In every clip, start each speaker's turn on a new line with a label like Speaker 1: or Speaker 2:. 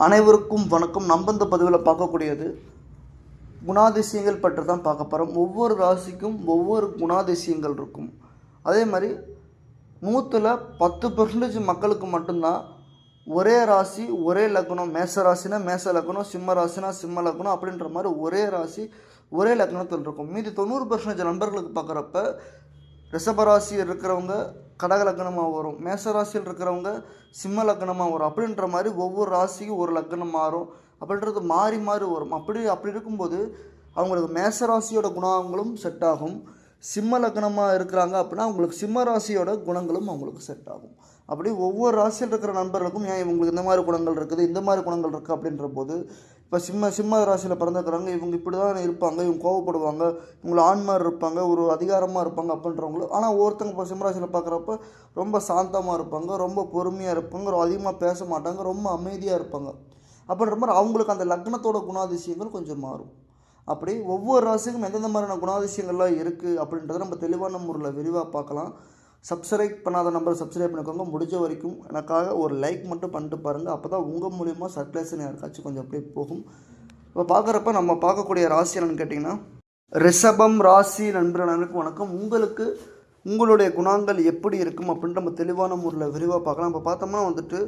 Speaker 1: அனைவருக்கும் வணக்கம். நம்ம இந்த பதிவில் பார்க்கக்கூடியது குணாதிசயங்கள் பற்றி தான் பார்க்க போகிறோம். ஒவ்வொரு ராசிக்கும் ஒவ்வொரு குணாதிசயங்கள் இருக்கும். அதே மாதிரி 10% மக்களுக்கு மட்டும்தான் ஒரே ராசி ஒரே லக்னம், மேச ராசினா மேச லக்னம், சிம்ம ராசினா சிம்ம லக்னம் அப்படின்ற மாதிரி ஒரே ராசி ஒரே லக்னத்தில் இருக்கும். மீதி 90% நண்பர்களுக்கு பார்க்குறப்ப ரிஷபராசி இருக்கிறவங்க கடக லக்னமாக வரும், மேச ராசியில் இருக்கிறவங்க சிம்ம லக்னமாக வரும். அப்படின்ற மாதிரி ஒவ்வொரு ராசிக்கும் ஒரு லக்னம் மாறும். அப்படின்றது மாறி மாறி வரும். அப்படி இருக்கும்போது அவங்களுக்கு மேச ராசியோட குணங்களும் செட் ஆகும். சிம்ம லக்னமாக இருக்கிறாங்க அப்படின்னா அவங்களுக்கு சிம்ம ராசியோட குணங்களும் அவங்களுக்கு செட் ஆகும். அப்படி ஒவ்வொரு ராசியில் இருக்கிற நண்பர்களுக்கும் ஏன் இவங்களுக்கு இந்த மாதிரி குணங்கள் இருக்குது, இந்த மாதிரி குணங்கள் இருக்குது அப்படின்ற போது, இப்போ சிம்ம ராசியில் பிறந்திருக்கிறாங்க, இவங்க இப்படி தான் இருப்பாங்க, இவங்க கோவப்படுவாங்க, இவங்களை ஆண் மாதிரி இருப்பாங்க, ஒரு அதிகாரமாக இருப்பாங்க அப்படின்றவங்களும். ஆனால் ஒருத்தங்க இப்போ சிம்ம ராசியில் பார்க்குறப்ப ரொம்ப சாந்தமாக இருப்பாங்க, ரொம்ப பொறுமையாக இருப்பாங்க, அதிகமாக பேச மாட்டாங்க, ரொம்ப அமைதியாக இருப்பாங்க. அப்படின்ற மாதிரி அவங்களுக்கு அந்த லக்னத்தோட குணாதிசயங்கள் கொஞ்சம் மாறும். அப்படி ஒவ்வொரு ராசிக்கும் எந்தெந்த மாதிரியான குணாதிசயங்கள்லாம் இருக்குது அப்படின்றத நம்ம தெளிவான முறையில் விரிவாக பார்க்கலாம். சப்ஸ்கிரைப் பண்ணாத நம்பர் சப்ஸ்கிரைப் பண்ணிக்கோங்க. முடிஞ்ச வரைக்கும் எனக்காக ஒரு லைக் மட்டும் பண்ணிட்டு பாருங்கள். அப்போ தான் உங்கள் மூலிமா சர்க்குலேஷன் யாருக்காச்சும் கொஞ்சம் அப்படியே போகும். இப்போ பார்க்குறப்ப நம்ம பார்க்கக்கூடிய ராசி என்னென்னு கேட்டிங்கன்னா ரிஷபம் ராசி நண்பர்களுக்கு வணக்கம். உங்களுக்கு உங்களுடைய குணங்கள் எப்படி இருக்கும் அப்படின்ட்டு நம்ம தெளிவான முறையில் விரிவாக பார்க்கலாம். இப்போ பார்த்தோம்னா வந்துட்டு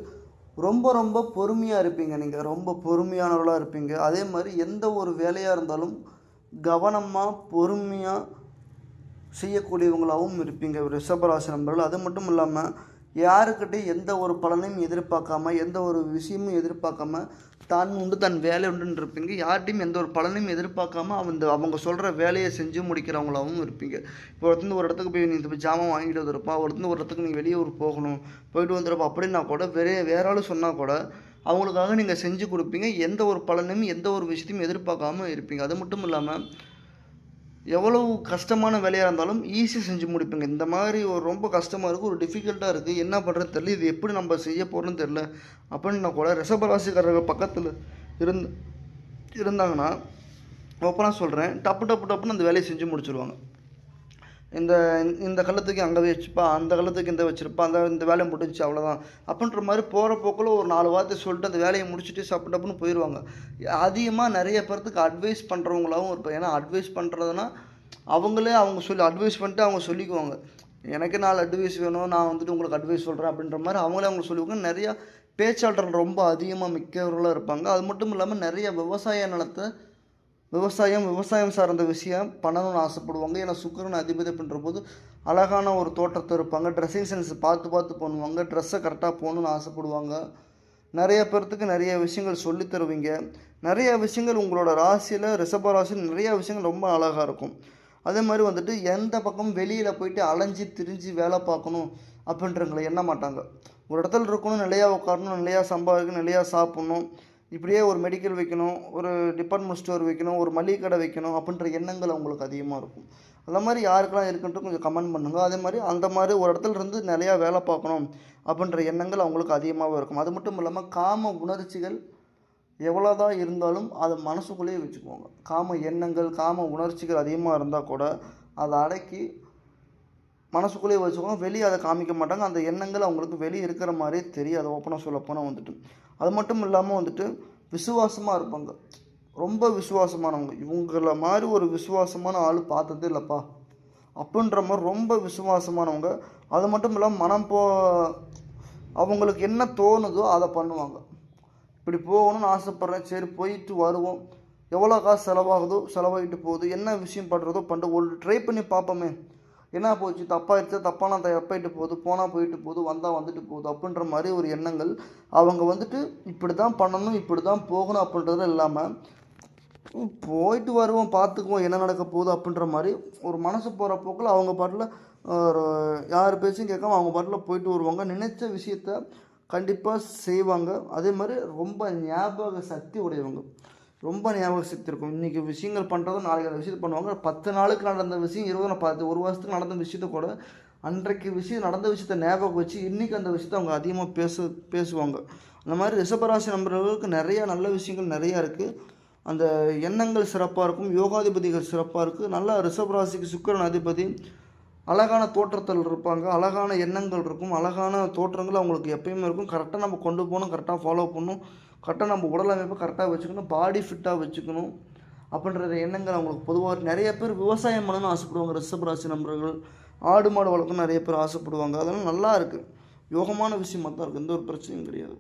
Speaker 1: ரொம்ப பொறுமையாக இருப்பீங்க. நீங்கள் ரொம்ப பொறுமையானவர்களாக இருப்பீங்க. அதே மாதிரி எந்த ஒரு வேலையாக இருந்தாலும் கவனமாக பொறுமையாக செய்யக்கூடியவங்களாகவும் இருப்பீங்க ரிஷபராசி நண்பர்கள். அது மட்டும் இல்லாமல் யாருக்கிட்டே எந்த ஒரு பலனையும் எதிர்பார்க்காம, எந்த ஒரு விஷயமும் எதிர்பார்க்காம தான் உண்டு தன் வேலை உண்டுன்னு இருப்பீங்க. யார்கிட்டையும் எந்த ஒரு பலனையும் எதிர்பார்க்காம அவங்க சொல்கிற வேலையை செஞ்சு முடிக்கிறவங்களாகவும் இருப்பீங்க. இப்போ ஒருத்தந்து ஒரு இடத்துக்கு போய் நீ இந்த ஜாமான் வாங்கிட்டு வந்துருப்பா, ஒருத்தந்து ஒரு இடத்துக்கு நீங்கள் வெளியூர் போகணும், போயிட்டு வந்துருப்பா அப்படின்னா கூட வேற ஆள் சொன்னால் கூட அவங்களுக்காக நீங்கள் செஞ்சு கொடுப்பீங்க. எந்த ஒரு பலனையும் எந்த ஒரு விஷயத்தையும் எதிர்பார்க்காம இருப்பீங்க. அது மட்டும் இல்லாமல் எவ்வளவு கஷ்டமான வேலையாக இருந்தாலும் ஈஸியாக செஞ்சு முடிப்பீங்க. இந்த மாதிரி ஒரு ரொம்ப கஷ்டமாக இருக்குது, ஒரு டிஃபிகல்ட்டாக இருக்குது, என்ன பண்ணுறது தெரியல, இது எப்படி நம்ம செய்ய போகிறோன்னு தெரில அப்படின்னா கூட ரிஷபராசிக்காரர்கள் பக்கத்தில் இருந்தாங்கன்னா ஓப்பனாக சொல்கிறேன், டப்புன்னு அந்த வேலையை செஞ்சு முடிச்சுருவாங்க. இந்த கள்ளத்துக்கு அங்கே வச்சுப்பா, அந்த கள்ளத்துக்கு இந்த வச்சுருப்பா, இந்த வேலையை முடிஞ்சு அவ்வளோதான் அப்படின்ற மாதிரி போகிற போக்கில் ஒரு 4 வார்த்தை சொல்லிட்டு அந்த வேலையை முடிச்சுட்டு டப்புன்னு போயிடுவாங்க. அதிகமாக நிறைய பேர்த்துக்கு அட்வைஸ் பண்ணுறவங்களாகவும் இருப்பாங்க. ஏன்னா அட்வைஸ் பண்ணுறதுனா அவங்க சொல்லி அட்வைஸ் பண்ணிட்டு அவங்க சொல்லிக்குவாங்க, எனக்கு 4 அட்வைஸ் வேணும், நான் வந்துட்டு உங்களுக்கு அட்வைஸ் சொல்கிறேன் அப்படின்ற மாதிரி அவங்களே சொல்லுவாங்க. நிறையா பேச்சாளர்கள் ரொம்ப அதிகமாக மிக்கவர்களாக இருப்பாங்க. அது மட்டும் இல்லாமல் நிறைய விவசாய நிலத்தை விவசாயம் சார்ந்த விஷயம் பண்ணணும்னு ஆசைப்படுவாங்க. ஏன்னா சுக்கிரன் அதிபதி அப்படின்ற போது அழகான ஒரு தோற்றத்தை இருப்பாங்க. ட்ரெஸ்ஸிங் சென்ஸ் பார்த்து பண்ணுவாங்க. ட்ரெஸ்ஸை கரெக்டாக போகணுன்னு ஆசைப்படுவாங்க. நிறைய பேர்த்துக்கு நிறைய விஷயங்கள் சொல்லி தருவீங்க. நிறைய விஷயங்கள் உங்களோட ராசியில் ரிஷப ராசியில் நிறைய விஷயங்கள் ரொம்ப அழகாக இருக்கும். அதே மாதிரி வந்துட்டு எந்த பக்கம் வெளியில் போயிட்டு அலைஞ்சி திரிஞ்சு வேலை பார்க்கணும் அப்படின்றவங்களை எண்ண மாட்டாங்க. ஒரு இடத்துல இருக்கணும், நிலையாக உட்காரணும், நிலையாக சம்பாதிக்கணும், நிலையாக சாப்பிட்ணும், இப்படியே ஒரு மெடிக்கல் வைக்கணும், ஒரு டிபார்ட்மெண்ட் ஸ்டோர் வைக்கணும், ஒரு மளிகை கடை வைக்கணும் அப்படின்ற எண்ணங்கள் அவங்களுக்கு அதிகமாக இருக்கும். அந்த மாதிரி யாருக்கெல்லாம் இருக்குன்ட்டு கொஞ்சம் கமெண்ட் பண்ணுங்கள். அதே மாதிரி அந்த மாதிரி ஒரு இடத்துல இருந்து நிறையா வேலை பார்க்கணும் அப்படின்ற எண்ணங்கள் அவங்களுக்கு அதிகமாகவே இருக்கும். அது மட்டும் இல்லாமல் காம உணர்ச்சிகள் எவ்வளோதான் இருந்தாலும் அதை மனசுக்குள்ளேயே வச்சுக்குவாங்க. காம எண்ணங்கள் காம உணர்ச்சிகள் அதிகமாக இருந்தால் கூட அதை அடக்கி மனசுக்குள்ளேயே வச்சுக்கோங்க. வெளியே அதை காமிக்க மாட்டாங்க. அந்த எண்ணங்கள் அவங்களுக்கு வெளியே இருக்கிற மாதிரியே தெரியும். அதை ஓப்பனாக சொல்லப்போனால் வந்துட்டு அது மட்டும் இல்லாமல் வந்துட்டு விசுவாசமாக இருப்பாங்க. ரொம்ப விசுவாசமானவங்க. இவங்கள மாதிரி ஒரு விசுவாசமான ஆள் பார்த்ததே இல்லைப்பா அப்படின்ற மாதிரி ரொம்ப விசுவாசமானவங்க. அது மட்டும் இல்லாமல் அவங்களுக்கு என்ன தோணுதோ அதை பண்ணுவாங்க. இப்படி போகணும்னு ஆசைப்பட்றேன், சரி போயிட்டு வருவோம், எவ்வளோ காசு செலவாகிட்டு போகுது, என்ன விஷயம் பண்ணுறதோ பண்ணிட்டு ஒரு ட்ரை பண்ணி பார்ப்போமே, என்ன போச்சு, தப்பாகிடுச்சு, தப்பான தப்பாயிட்டு போகுது, போனால் போயிட்டு போகுது, வந்தால் வந்துட்டு போகுது அப்படின்ற மாதிரி ஒரு எண்ணங்கள். அவங்க வந்துட்டு இப்படி தான் பண்ணணும், இப்படி தான் போகணும் அப்படின்றது இல்லாமல் போயிட்டு வருவோம், பார்த்துக்குவோம் என்ன நடக்க போகுது அப்படின்ற மாதிரி ஒரு மனசு போகிற போக்கில் அவங்க பாட்டில் யார் பேச்சும் கேட்காம அவங்க பாட்டில் போயிட்டு வருவாங்க. நினைச்ச விஷயத்த கண்டிப்பாக செய்வாங்க. அதே மாதிரி ரொம்ப ஞாபக சக்தி உடையவங்க. ரொம்ப ஞாபக சக்தி இருக்கும். இன்றைக்கி விஷயங்கள் பண்ணுறதும் நாளைக்கு அந்த விஷயத்தை பண்ணுவாங்க. 10 நாளுக்கு நடந்த விஷயம் 1 வருஷத்துக்கு நடந்த விஷயத்த கூட அன்றைக்கு நடந்த விஷயத்தை ஞாபகம் வச்சு இன்றைக்கி அந்த விஷயத்தை அவங்க அதிகமாக பேசுவாங்க. அந்த மாதிரி ரிஷபராசி நண்பர்களுக்கு நிறையா நல்ல விஷயங்கள் நிறையா இருக்குது. அந்த எண்ணங்கள் சிறப்பாக இருக்கும். யோகாதிபதிகள் சிறப்பாக இருக்குது. நல்லா ரிஷபராசிக்கு சுக்கிரன் அதிபதி அழகான தோற்றத்தில் இருப்பாங்க. அழகான எண்ணங்கள் இருக்கும். அழகான தோற்றங்கள் அவங்களுக்கு எப்பயுமே இருக்கும். கரெக்டாக நம்ம கொண்டு போகணும், கரெக்டாக ஃபாலோ பண்ணணும், கரெக்டாக நம்ம உடல் அமைப்பை கரெக்டாக வச்சுக்கணும், பாடி ஃபிட்டாக வச்சுக்கணும் அப்படின்ற எண்ணங்கள் அவங்களுக்கு பொதுவாக நிறைய பேர் விவசாயம் பண்ணணும்னு ஆசைப்படுவாங்க. ரிஷப ராசி நண்பர்கள் ஆடு மாடு வளர்க்கணும்னு நிறைய பேர் ஆசைப்படுவாங்க. அதெல்லாம் நல்லா இருக்குது, யோகமான விஷயமா தான் இருக்குது, எந்த ஒரு பிரச்சனையும் கிடையாது.